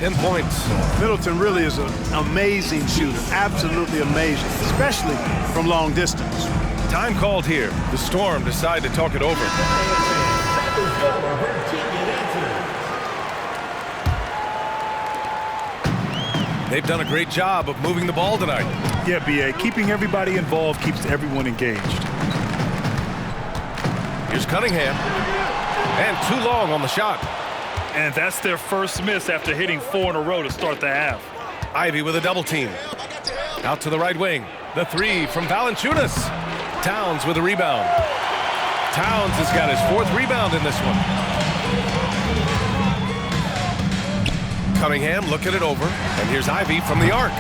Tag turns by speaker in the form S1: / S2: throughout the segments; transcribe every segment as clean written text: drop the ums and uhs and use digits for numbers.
S1: 10 points.
S2: Middleton really is an amazing shooter, absolutely amazing, especially from long distance.
S1: Time called here. The Storm decide to talk it over. They've done a great job of moving the ball tonight.
S3: Yeah, B.A. Keeping everybody involved keeps everyone engaged.
S1: Here's Cunningham. And too long on the shot.
S3: And that's their first miss after hitting 4 in a row to start the half.
S1: Ivy with a double team. Out to the right wing. The three from Valanciunas. Towns with a rebound. Towns has got his 4th rebound in this one. Cunningham looking it over. And here's Ivy from the arc.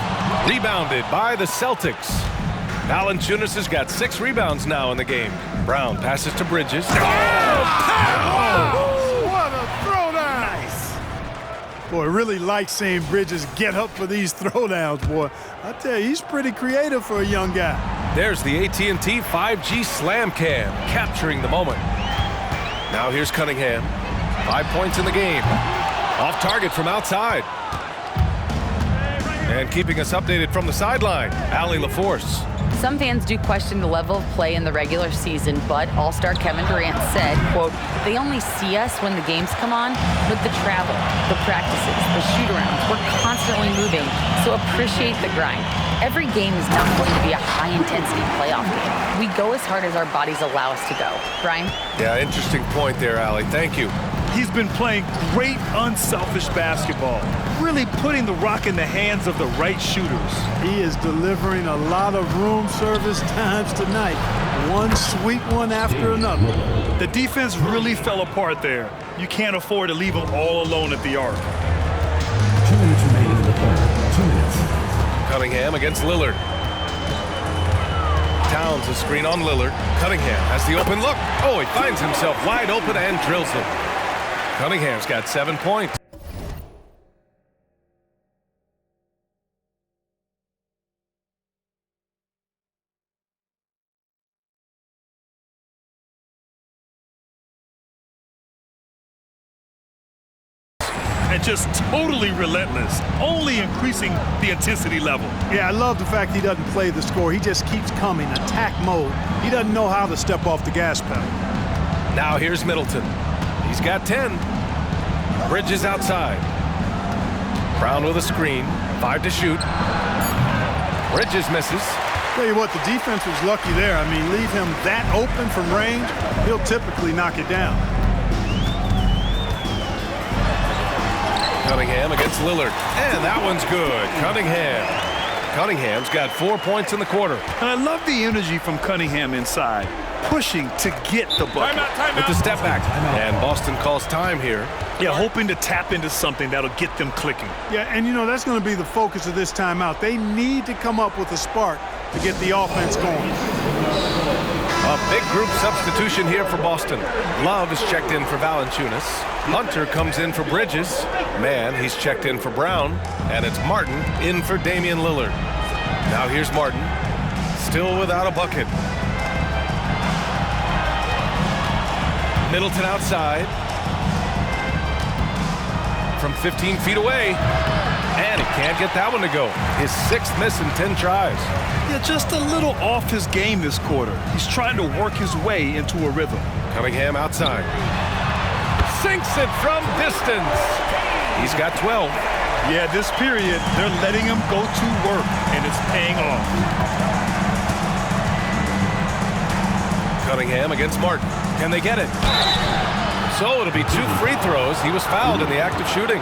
S1: Rebounded by the Celtics. Valanciunas has got 6 rebounds now in the game. Brown passes to Bridges.
S2: What a throwdown! Nice. Boy, I really like seeing Bridges get up for these throwdowns, boy. I tell you, he's pretty creative for a young guy.
S1: There's the AT&T 5G Slam Cam, capturing the moment. Now here's Cunningham. 5 points in the game. Off target from outside. And keeping us updated from the sideline, Allie LaForce.
S4: Some fans do question the level of play in the regular season, but All-Star Kevin Durant said, quote, "They only see us when the games come on, but the travel, the practices, the shoot-arounds, we're constantly moving, so appreciate the grind. Every game is not going to be a high-intensity playoff game. We go as hard as our bodies allow us to go." Brian?
S1: Yeah, interesting point there, Allie. Thank you.
S3: He's been playing great, unselfish basketball, really putting the rock in the hands of the right shooters.
S2: He is delivering a lot of room service times tonight. One sweet one after another.
S3: The defense really fell apart there. You can't afford to leave them all alone at the arc.
S5: 2 minutes remaining in the third. 2 minutes.
S1: Cunningham against Lillard. Towns a screen on Lillard. Cunningham has the open look. Oh, he finds himself wide open and drills it. Cunningham's got 7 points.
S3: And just totally relentless, only increasing the intensity level.
S2: Yeah, I love the fact he doesn't play the score. He just keeps coming, attack mode. He doesn't know how to step off the gas pedal.
S1: Now here's Middleton. He's got 10. Bridges outside. Brown with a screen. 5 to shoot. Bridges misses.
S2: Tell you what, the defense was lucky there. I mean, leave him that open from range, he'll typically knock it down.
S1: Cunningham against Lillard. And that one's good. Cunningham's got 4 points in the quarter.
S3: And I love the energy from Cunningham inside, pushing to get the bucket.
S1: Timeout. With the step back. And Boston calls time here.
S3: Yeah, hoping to tap into something that'll get them clicking.
S2: Yeah, and you know, that's going to be the focus of this timeout. They need to come up with a spark to get the offense going.
S1: A big group substitution here for Boston. Love is checked in for Valanciunas. Hunter comes in for Bridges. Mann, he's checked in for Brown. And it's Martin in for Damian Lillard. Now here's Martin, still without a bucket. Middleton outside. From 15 feet away. And he can't get that one to go. His 6th miss in 10 tries.
S3: Yeah, just a little off his game this quarter. He's trying to work his way into a rhythm.
S1: Cunningham outside. Sinks it from distance. He's got 12.
S3: Yeah, this period, they're letting him go to work, and it's paying off.
S1: Cunningham against Martin. Can they get it? So it'll be 2 free throws. He was fouled in the act of shooting.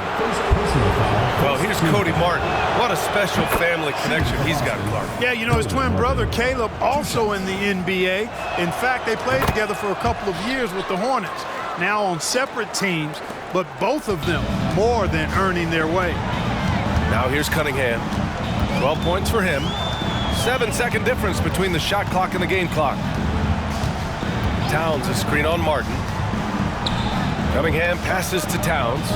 S1: Well, here's Cody Martin. What a special family connection he's got, Clark.
S2: Yeah, you know, his twin brother, Caleb, also in the NBA. In fact, they played together for a couple of years with the Hornets. Now on separate teams, but both of them more than earning their way.
S1: Now here's Cunningham. 12 points for him. 7-second difference between the shot clock and the game clock. Towns a screen on Martin. Cunningham passes to Towns.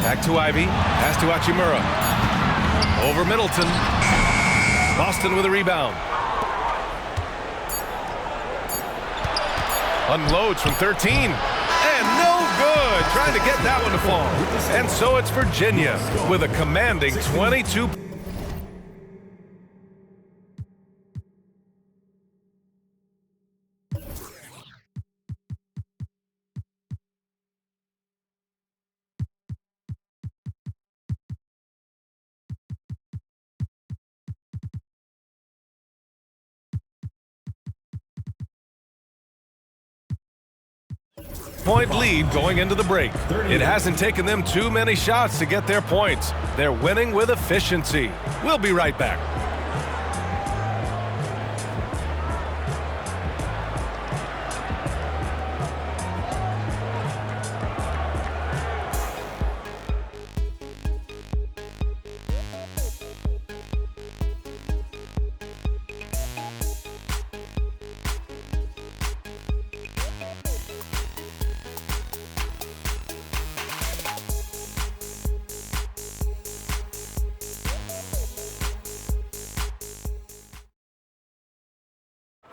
S1: Back to Ivy. Pass to Hachimura. Over Middleton. Boston with a rebound. Unloads from 13. And no good. good, trying to get that one to fall. And so it's Virginia with a commanding 22. Point lead going into the break. It hasn't taken them too many shots to get their points. They're winning with efficiency. We'll be right back.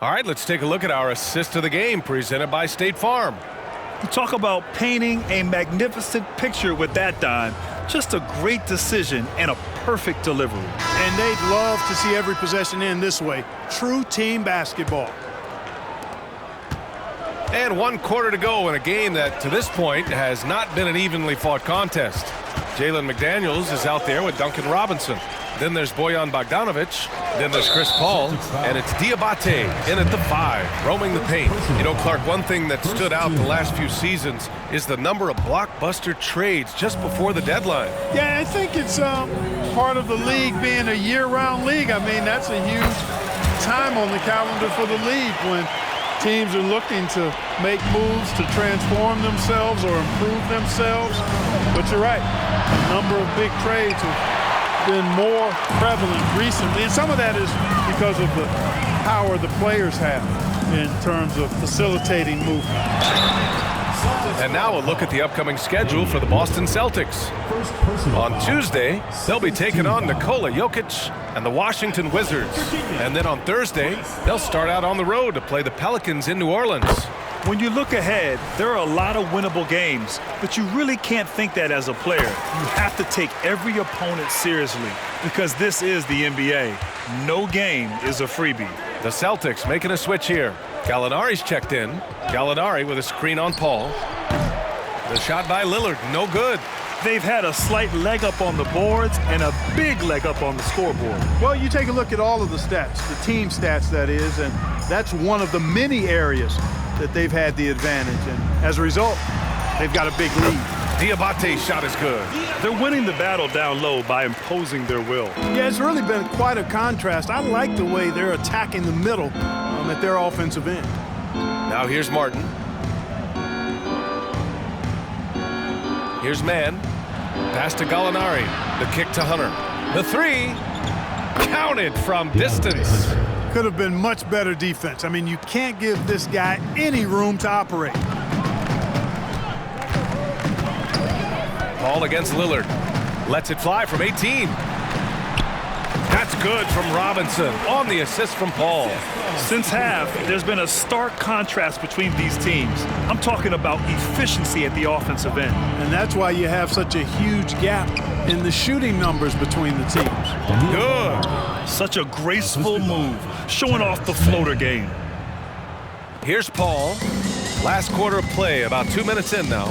S1: All right, let's take a look at our assist of the game presented by State Farm.
S3: Talk about painting a magnificent picture with that dime. Just a great decision and a perfect delivery.
S2: And they'd love to see every possession end this way. True team basketball.
S1: And 1 quarter to go in a game that, to this point, has not been an evenly fought contest. Jalen McDaniels is out there with Duncan Robinson. Then there's Bojan Bogdanovic. Then there's Chris Paul. And it's Diabate in at the 5, roaming the paint. You know, Clark, one thing that stood out the last few seasons is the number of blockbuster trades just before the deadline.
S2: Yeah, I think it's part of the league being a year-round league. I mean, that's a huge time on the calendar for the league when teams are looking to make moves to transform themselves or improve themselves. But you're right, a number of big trades have been more prevalent recently, and some of that is because of the power the players have in terms of facilitating movement.
S1: And now a look at the upcoming schedule for the Boston Celtics. On Tuesday, they'll be taking on Nikola Jokic and the Washington Wizards. And then on Thursday, they'll start out on the road to play the Pelicans in New Orleans.
S3: When you look ahead, there are a lot of winnable games, but you really can't think that as a player. You have to take every opponent seriously because this is the NBA. No game is a freebie.
S1: The Celtics making a switch here. Gallinari's checked in. Gallinari with a screen on Paul. The shot by Lillard, no good.
S3: They've had a slight leg up on the boards and a big leg up on the scoreboard.
S2: Well, you take a look at all of the stats, the team stats that is, and that's one of the many areas that they've had the advantage. And as a result, they've got a big lead.
S1: Diabate's shot is good.
S3: They're winning the battle down low by imposing their will.
S2: Yeah, it's really been quite a contrast. I like the way they're attacking the middle at their offensive end.
S1: Now here's Martin. Here's Mann. Pass to Gallinari. The kick to Hunter. The 3. Counted from distance.
S2: Could have been much better defense. I mean, you can't give this guy any room to operate.
S1: Paul against Lillard. Lets it fly from 18. That's good from Robinson on the assist from Paul.
S3: Since half, there's been a stark contrast between these teams. I'm talking about efficiency at the offensive end.
S2: And that's why you have such a huge gap in the shooting numbers between the teams.
S1: Good.
S3: Such a graceful move, showing off the floater game.
S1: Here's Paul. Last quarter of play, about 2 minutes in now.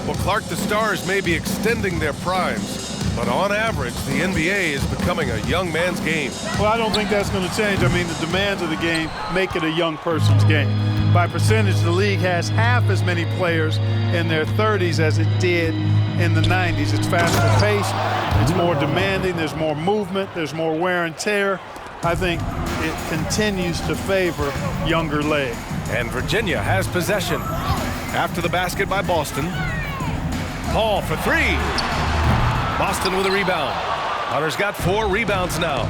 S1: Well, Clark, the Stars may be extending their primes, but on average, the NBA is becoming a young man's game.
S2: Well, I don't think that's going to change. I mean, the demands of the game make it a young person's game. By percentage, the league has half as many players in their 30s as it did in the 90s. It's faster paced, it's more demanding, there's more movement, there's more wear and tear. I think it continues to favor younger legs.
S1: And Virginia has possession. After the basket by Boston. Paul for 3. Boston with a rebound. Hunter's got 4 rebounds now.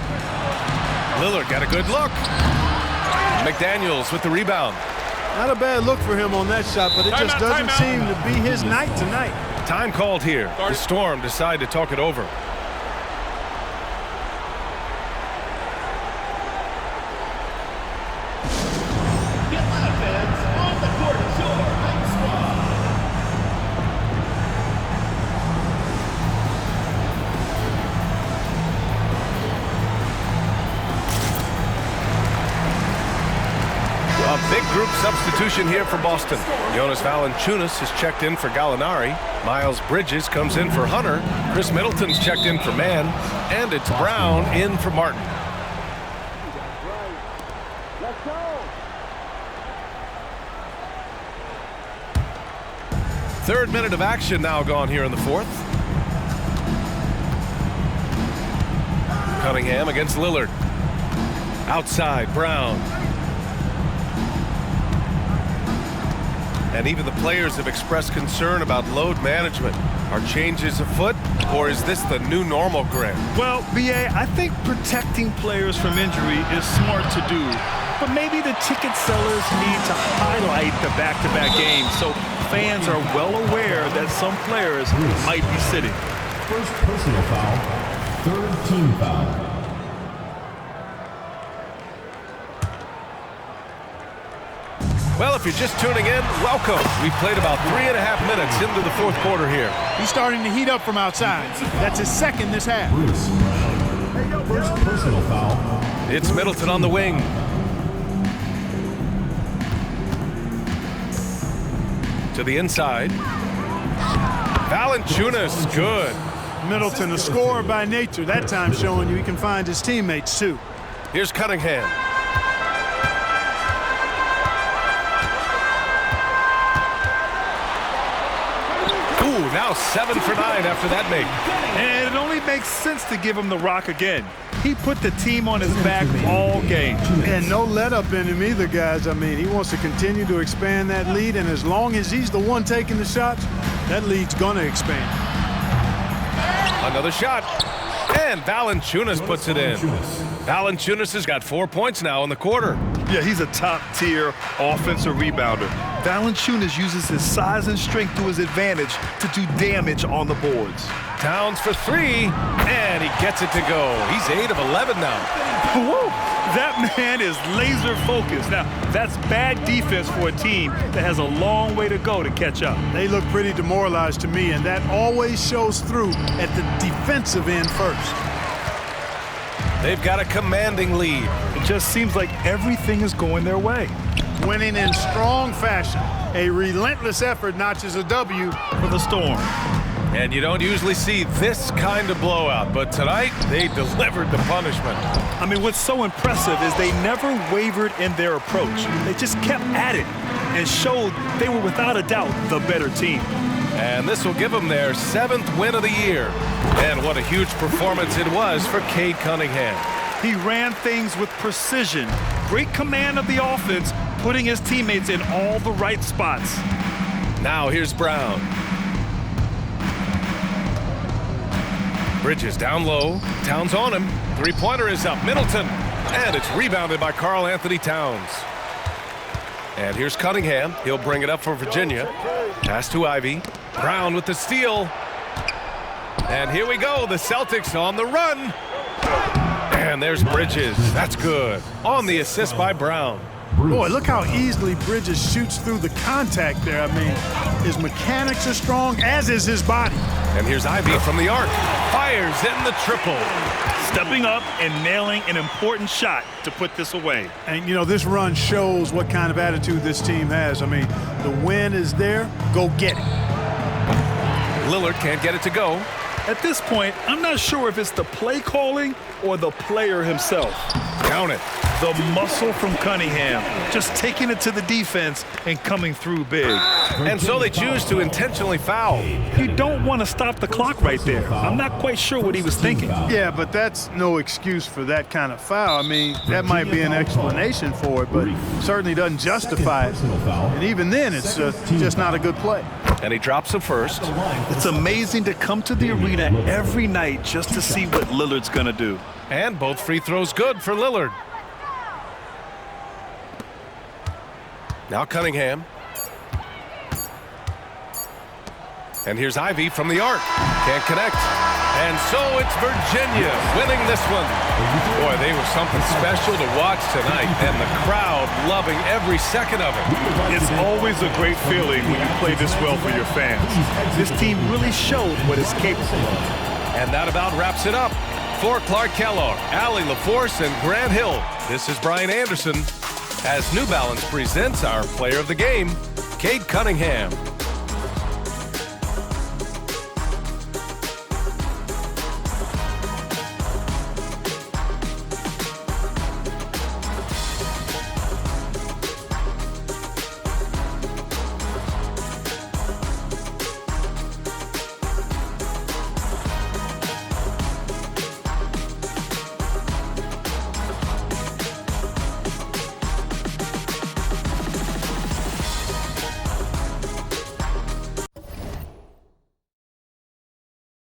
S1: Lillard got a good look. McDaniels with the rebound.
S2: Not a bad look for him on that shot, but it just doesn't seem to be his night tonight.
S1: Time called here. The Storm decide to talk it over. substitution here for Boston. Jonas Valanciunas is checked in for Gallinari. Miles Bridges comes in for Hunter. Chris Middleton's checked in for Mann. And it's Brown in for Martin. Third minute of action now gone here in the fourth. Cunningham against Lillard. Outside, Brown. And even the players have expressed concern about load management. Are changes afoot, or is this the new normal, Grant?
S3: Well, B.A., I think protecting players from injury is smart to do. But maybe the ticket sellers need to highlight the back-to-back games so fans are well aware that some players might be sitting.
S5: First personal foul, third team foul.
S1: Well, if you're just tuning in, welcome. We've played about 3.5 minutes into the fourth quarter here.
S2: He's starting to heat up from outside. That's his second this half.
S5: Bruce Brown. First personal foul.
S1: It's Middleton on the wing. To the inside. Valanciunas, good.
S2: Middleton, a scorer by nature, that time showing you he can find his teammates too.
S1: Here's Cunningham. Ooh, now 7 for 9 after that make.
S3: And it only makes sense to give him the rock again. He put the team on his back all game.
S2: And no let up in him either, guys. I mean, he wants to continue to expand that lead, and as long as he's the one taking the shots, that lead's going to expand.
S1: Another shot. And Valanciunas puts it in. Valanciunas has got 4 points now in the quarter.
S3: Yeah, he's a top-tier offensive rebounder. Valanciunas uses his size and strength to his advantage to do damage on the boards.
S1: Towns for 3, and he gets it to go. He's 8 of 11 now.
S3: Whoa, that man is laser focused. Now, that's bad defense for a team that has a long way to go to catch up.
S2: They look pretty demoralized to me, and that always shows through at the defensive end first.
S1: They've got a commanding lead.
S3: It just seems like everything is going their way.
S2: Winning in strong fashion. A relentless effort notches a W
S3: For the Storm.
S1: And you don't usually see this kind of blowout, but tonight they delivered the punishment.
S3: I mean, what's so impressive is they never wavered in their approach. They just kept at it and showed they were without a doubt the better team.
S1: And this will give them their 7th win of the year. And what a huge performance it was for Cade Cunningham.
S3: He ran things with precision, great command of the offense, putting his teammates in all the right spots.
S1: Now here's Brown. Bridges down low. Towns on him. Three-pointer is up. Middleton. And it's rebounded by Karl Anthony Towns. And here's Cunningham. He'll bring it up for Virginia. Pass to Ivy. Brown with the steal. And here we go. The Celtics on the run. And there's Bridges. That's good. On the assist by Brown.
S2: Boy, look how easily Bridges shoots through the contact there. I mean, his mechanics are strong, as is his body.
S1: And here's Ivy from the arc. Fires in the triple.
S3: Stepping up and nailing an important shot to put this away.
S2: And, you know, this run shows what kind of attitude this team has. I mean, the win is there. Go get it.
S1: Lillard can't get it to go.
S3: At this point, I'm not sure if it's the play calling or the player himself.
S1: Count it.
S3: The muscle from Cunningham, just taking it to the defense and coming through big.
S1: And so they choose to intentionally foul.
S3: You don't want to stop the clock right there. I'm not quite sure what he was thinking.
S2: Yeah, but that's no excuse for that kind of foul. I mean, that might be an explanation for it, but certainly doesn't justify it. And even then, it's just not a good play.
S1: And he drops the first.
S3: It's amazing to come to the arena every night just to see what Lillard's going to do.
S1: And both free throws good for Lillard. Now Cunningham. And here's Ivy from the arc. Can't connect. And so it's Virginia winning this one. Boy, they were something special to watch tonight, and the crowd loving every second of it.
S3: It's always a great feeling when you play this well for your fans. This team really showed what it's capable of.
S1: And that about wraps it up. For Clark Kellogg, Allie LaForce, and Grant Hill, this is Brian Anderson. as New Balance presents our player of the game, Cade Cunningham.